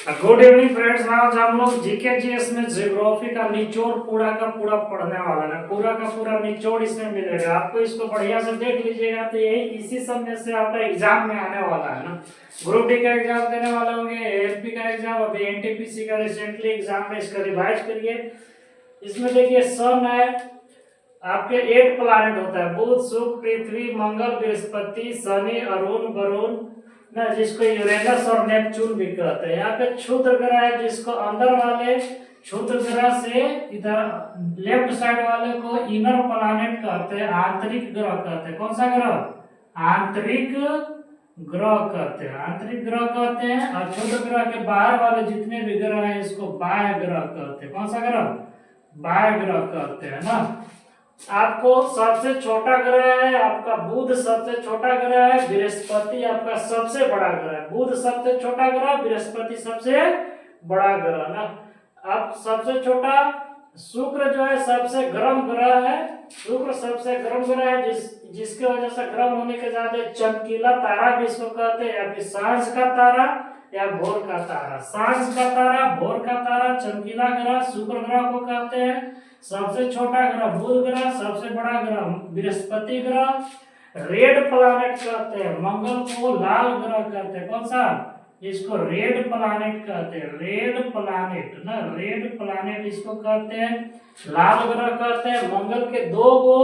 Good evening friends. आज हम लोग जीके जीएस में ज्योग्राफी का निचोड़ पूरा का पूरा पढ़ने वाला है। पूरा का पूरा निचोड़ इसमें मिलेगा आपको। इसको बढ़िया से देख लीजिएगा तो यही इसी सब में से आपका एग्जाम में आने वाला है ना। ग्रुप डी का एग्जाम देने वाले होंगे, एएफपी का एग्जाम, अभी एनटीपीसी का रिसेंटली एग्जाम है, इसका रिवाइज करिए। इसमें देखिए सन है आपके 8 प्लैनेट होता है, बुध शुक्र पृथ्वी मंगल बृहस्पति शनि अरुण वरुण ना, जिसको यूरेनस और नेपच्यून भी कहते हैं। यहाँ पे क्षुद्र ग्रह है जिसको अंदर वाले क्षुद्र ग्रह से इधर लेफ्ट साइड वाले को इनर प्लैनेट कहते हैं, आंतरिक ग्रह कहते हैं। कौन सा ग्रह? आंतरिक ग्रह कहते हैं, आंतरिक ग्रह कहते हैं। और क्षुद्र ग्रह के बाहर वाले जितने भी ग्रह हैं इसको बाह्य ग्रह कहते हैं। कौन सा ग्रह? बाह्य ग्रह कहते हैं ना। आपको सबसे छोटा ग्रह है आपका बुध, सबसे छोटा ग्रह है। बृहस्पति आपका सबसे बड़ा ग्रह है। बुध सबसे छोटा ग्रह, बृहस्पति सबसे बड़ा ग्रह ना। अब सबसे छोटा शुक्र जो है सबसे गर्म ग्रह है। शुक्र सबसे गर्म ग्रह है जिसकी वजह से गर्म होने के ज्यादा चमकीला तारा भी इसको कहते हैं, या फिर सांझ का तारा या भोर का तारा। सांझ का तारा, भोर का तारा, चमकीला ग्रह शुक्र ग्रह को कहते हैं। सबसे छोटा ग्रह बुध ग्रह, सबसे बड़ा ग्रह बृहस्पति ग्रह। रेड प्लैनेट कहते हैं मंगल को, लाल ग्रह कहते हैं। कौन सा? इसको रेड प्लैनेट कहते हैं, रेड प्लैनेट ना, रेड प्लैनेट इसको कहते हैं। लाल ग्रह कहते हैं। मंगल के 2 गो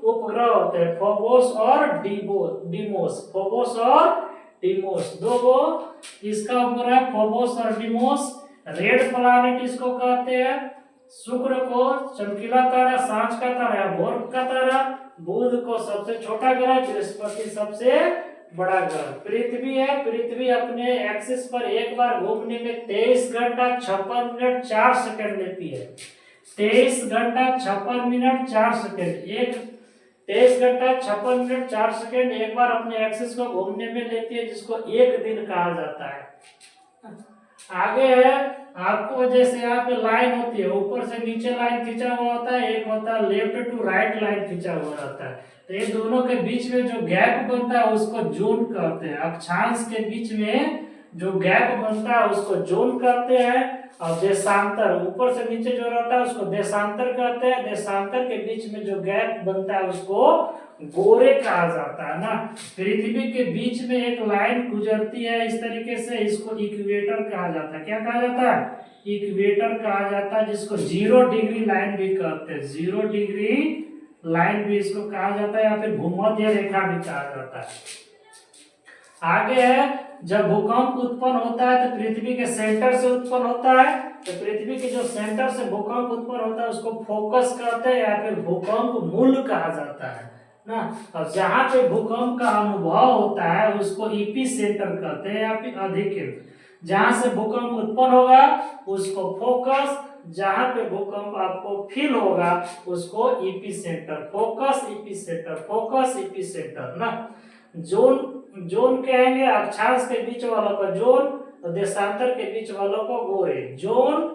उपग्रह होते हैं, फोबोस और डिमोस। फोबोस और डिमोस 2 गो इसका उपग्रह, फोबोस और डिमोस। रेड प्लैनेट इसको कहते हैं। शुक्र को चमकीला तारा, सांझ का तारा या भोर का तारा। बुध को सबसे छोटा ग्रह, बृहस्पति सबसे बड़ा ग्रह। पृथ्वी है, पृथ्वी अपने एक्सिस पर एक बार घूमने में 23 घंटा 56 मिनट 4 सेकंड लेती है। 23 घंटा 56 मिनट 4 सेकंड, 23 घंटा 56 मिनट 4 सेकंड एक बार अपने एक्सिस को घूमने में लेती है, जिसको एक दिन कहा जाता है। आगे है आपको, जैसे यहाँ पे लाइन होती है, ऊपर से नीचे लाइन खींचा हुआ होता है, एक होता है लेफ्ट टू राइट लाइन खींचा हुआ रहता है। तो ये दोनों के बीच में जो गैप बनता है उसको जोन कहते हैं। अक्षांश के बीच में जो गैप बनता है उसको जोन कहते हैं। और देशांतर, ऊपर से नीचे जो रहता है उसको देशांतर कहते हैं। देशांतर के बीच में जो गैप बनता है उसको गोरे कहा जाता है ना। पृथ्वी के बीच में एक लाइन गुजरती है इस तरीके से, इसको इक्वेटर कहा जाता है। क्या कहा जाता है? इक्वेटर कहा जाता है, जिसको 0 डिग्री लाइन भी कहते हैं। 0 डिग्री लाइन भी इसको कहा जाता है, या फिर भूमध्य रेखा भी कहा जाता है। आगे है, जब भूकंप उत्पन्न होता है तो पृथ्वी के सेंटर से उत्पन्न होता है। तो पृथ्वी के जो सेंटर से भूकंप उत्पन्न होता है उसको फोकस कहते हैं, या फिर भूकंप मूल कहा जाता है ना। और जहां पे भूकंप का अनुभव होता है उसको ईपी सेंटर कहते हैं, या फिर अधिकेंद्र। जहां से भूकंप उत्पन्न होगा उसको फोकस, जहां पे भूकंप आपको फील होगा उसको EP centre. Focus EP centre, focus EP centre ना। जोन कहेंगे अक्षांश के बीच वालों को जोन, और देशांतर के बीच वालों को गोरे। जोन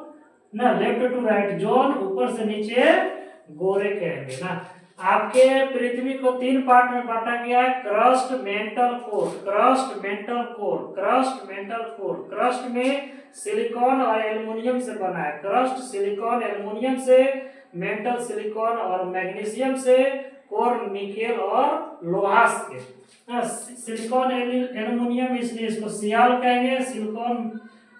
ना, लेफ्ट टू राइट जोन, ऊपर से नीचे गोरे कहेंगे ना। आपके पृथ्वी को 3 पार्ट में बांटा गया है, crust, mental, core. Crust, mental, core. Crust, mental, core. Crust में सिलिकॉन और एल्युमिनियम से बना है। क्रस्ट सिलिकॉन एल्युमिनियम से, मेंटल सिलिकॉन और मैग्नीशियम से, कोर निकेल और लोहा से। सिलिकॉन एल्युमिनियम इसलिए इसको सियाल कहेंगे,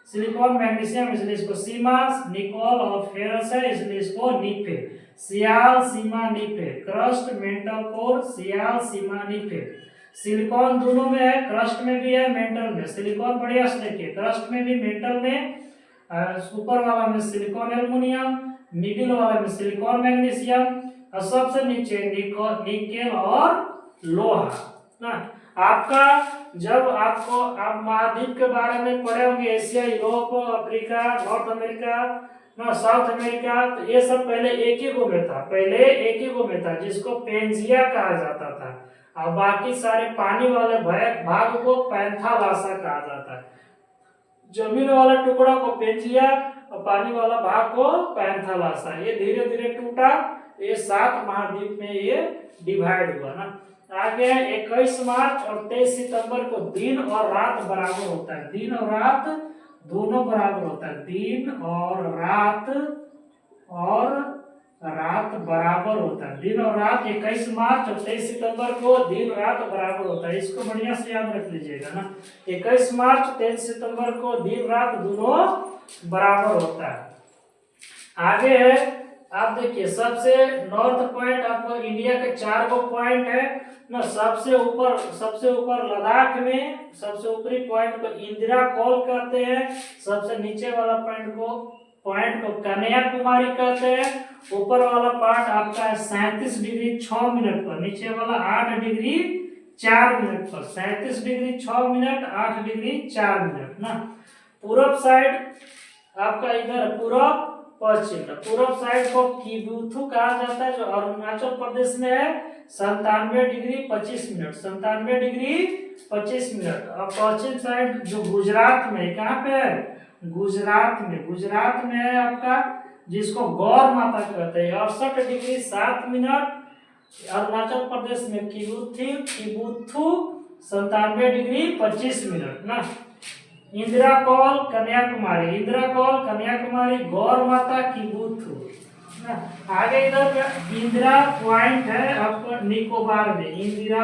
सिलिकॉन मैग्नीशियम इसलिए इसको सीमा, निकोल और फेरस है इसलिए इसको नीफे। सियाल, सीमा, नीफे। क्रस्ट, मेंटल, कोर, सियाल, सीमा, नीफे। सिलिकॉन दोनों में है, क्रस्ट में भी है, मेंटल में। सिलिकॉन बढ़िया से देखिए, क्रस्ट में भी, मेंटल में। ऊपर वाला में सिलिकॉन एल्युमिनियम, मिडिल वाला में सिलिकॉन मैग्नीशियम, और सबसे नीचे निकेल और लोहा ना। आपका जब आप महाद्वीप के बारे में पढ़े होंगे, Asia, Europe, Africa, north America ना, साउथ अमेरिका, तो ये सब पहले एक ही गो में था। पहले एक ही गो में था जिसको पेंजिया कहा जाता था, और बाकी सारे पानी वाले भाग को पैंथालासा कहा जाता है। जमीन वाला टुकड़ा को पेंजिया और पानी वाला भाग को पैंथालासा। ये धीरे धीरे टूटा, ये 7 महाद्वीप में ये डिवाइड हुआ ना। आगे 21 मार्च और 23 सितंबर को दिन और रात बराबर होता है। दिन और रात दोनों बराबर होता है, दिन और रात बराबर होता है। दिन और रात 21 मार्च और 23 सितंबर को दिन रात बराबर होता है, इसको बढ़िया से याद रख लीजिएगा ना। 21 मार्च 23 सितंबर को दिन रात दोनों बराबर होता है। आगे है, आप देखिए सबसे नॉर्थ पॉइंट आपको इंडिया के 4 गो पॉइंट है ना। सबसे ऊपर लद्दाख में सबसे ऊपरी पॉइंट को इंदिरा कॉल कहते हैं। सबसे नीचे वाला पॉइंट को कन्याकुमारी कहते हैं। ऊपर वाला पार्ट आपका है 37 डिग्री 6 मिनट पर, नीचे वाला 8 डिग्री 4 मिनट पर। 37 डिग्री 6 मिनट 8 डिग्री 4 मिनट ना। पूरब साइड आपका इधर पूरब पश्चिम, पूरब साइड को किबुथु कहा जाता है, जो अरुणाचल प्रदेश में है। 97 डिग्री 25 मिनट, 97 डिग्री 25 मिनट। और पश्चिम साइड जो गुजरात में, कहाँ पे है? गुजरात में है आपका, जिसको गौर माता कहते हैं। 68 डिग्री 7 मिनट। अरुणाचल प्रदेश में किबुथु 97 डिग्री 25 मिनट ना। इंदिरा कॉल कन्याकुमारी, गौर माता किबुथु। आगे इधर इंदिरा पॉइंट है आपको निकोबार में, इंदिरा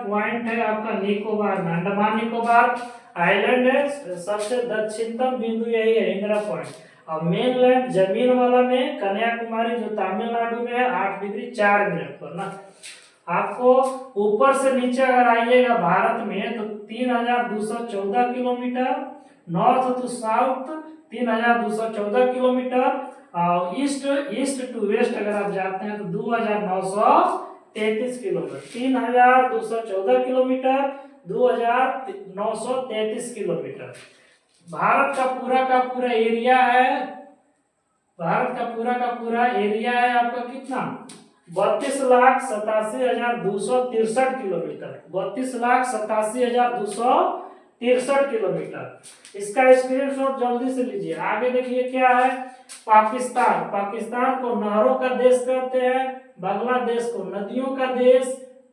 पॉइंट है आपका निकोबार में, अंडमान निकोबार आइलैंड है। सबसे दक्षिणतम बिंदु यही है इंदिरा पॉइंट। और मेनलैंड जमीन वाला में कन्याकुमारी जो तमिलनाडु में है 8 डिग्री 4 मिनट पर ना। आपको ऊपर से नीचे अगर आइएगा भारत में तो 3214 किलोमीटर, नॉर्थ टू साउथ 3214 किलोमीटर, और ईस्ट टू वेस्ट अगर आप जाते हैं तो 2933 किलोमीटर। 3214 kilometre, 2933 kilometre. भारत का पूरा एरिया है आपका कितना? 32,87,263 किलोमीटर। 32,87,263 किलोमीटर। इसका स्क्रीनशॉट जल्दी से लीजिए। आगे देखिए क्या है, पाकिस्तान को नहरों का देश कहते हैं, बांग्लादेश को नदियों का देश,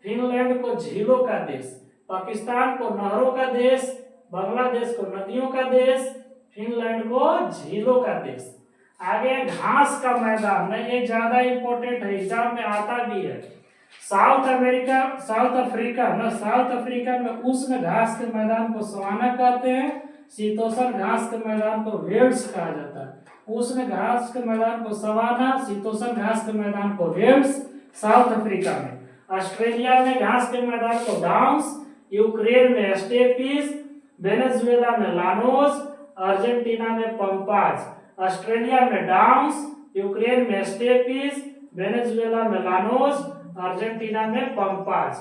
फिनलैंड को झीलों का देश। पाकिस्तान को नहरों का देश, बांग्लादेश को नदियों का देश, फिनलैंड को झीलों का देश। आगे घास का मैदान ना, ये ज्यादा इंपॉर्टेंट है, एग्जाम में आता भी है। साउथ अफ्रीका में उष्ण घास के मैदान को सवाना कहते हैं। शीतोष्ण घास के मैदान को वेल्ड्स कहा जाता है। उष्ण घास के मैदान को सवाना, शीतोष्ण घास के मैदान को वेल्ड्स, साउथ अफ्रीका में। ऑस्ट्रेलिया में घास के मैदान को डाउन्स, यूक्रेन में स्टेपीज, वेनेजुएला में लानोस, अर्जेंटीना में पंपाज। ऑस्ट्रेलिया में डाउन्स, यूक्रेन में स्टेपीज, वेनेजुएला में लानोस, अर्जेंटीना में पंपाज।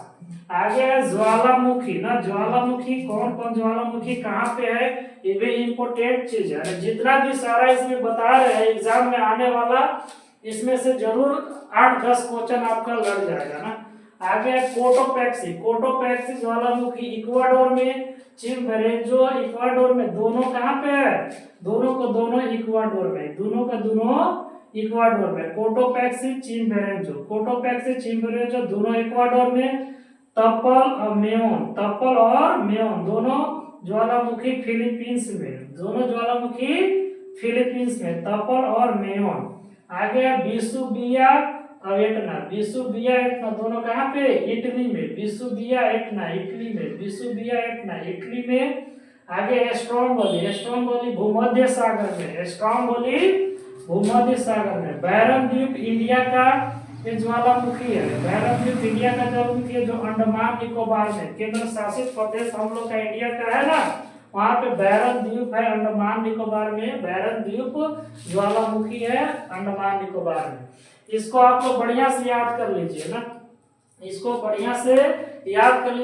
आगे है ज्वालामुखी ना। ज्वालामुखी कौन ज्वालामुखी कहाँ पे है, ये भी इंपॉर्टेंट चीज है। जितना भी सारा इसमें बता रहे हैं एग्जाम में आने वाला, इसमें से जरूर 8-10 क्वेश्चन आपका लग जाएगा ना। आगे कोटोपैक्सी ज्वालामुखी इक्वाडोर में, चिम्बरेंजो इक्वाडोर में। दोनों कहाँ पे है? दोनों इक्वाडोर में, इक्वाडोर में। कोटोपैक्सी चिम्बरेंजो दोनों इक्वाडोर में। तपल और मेयोन दोनों ज्वालामुखी फिलीपींस में, तपल और मेयोन। आगे विसुबिया एटना दोनों कहाँ पे? इटली में। विसुबिया एटना इटली में। आगे स्ट्रोम्बोली भूमध्य सागर में। बैरन द्वीप इंडिया का ये ज्वालामुखी है। बैरन द्वीप इंडिया का ज्वालामुखी है, जो अंडमान निकोबार में, केंद्र शासित प्रदेश हम लोग का इंडिया का है ना, वहाँ पे बैरन द्वीप है अंडमान निकोबार में। बैरन द्वीप ज्वालामुखी है अंडमान निकोबार में। इसको आप लोग बढ़िया से याद कर लीजिए ना,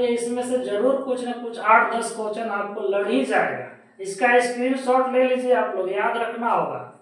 इसमें से जरूर कुछ ना कुछ 8-10 क्वेश्चन आपको लड़ ही जाएगा। इसका स्क्रीनशॉट ले लीजिए, आप लोग याद रखना होगा।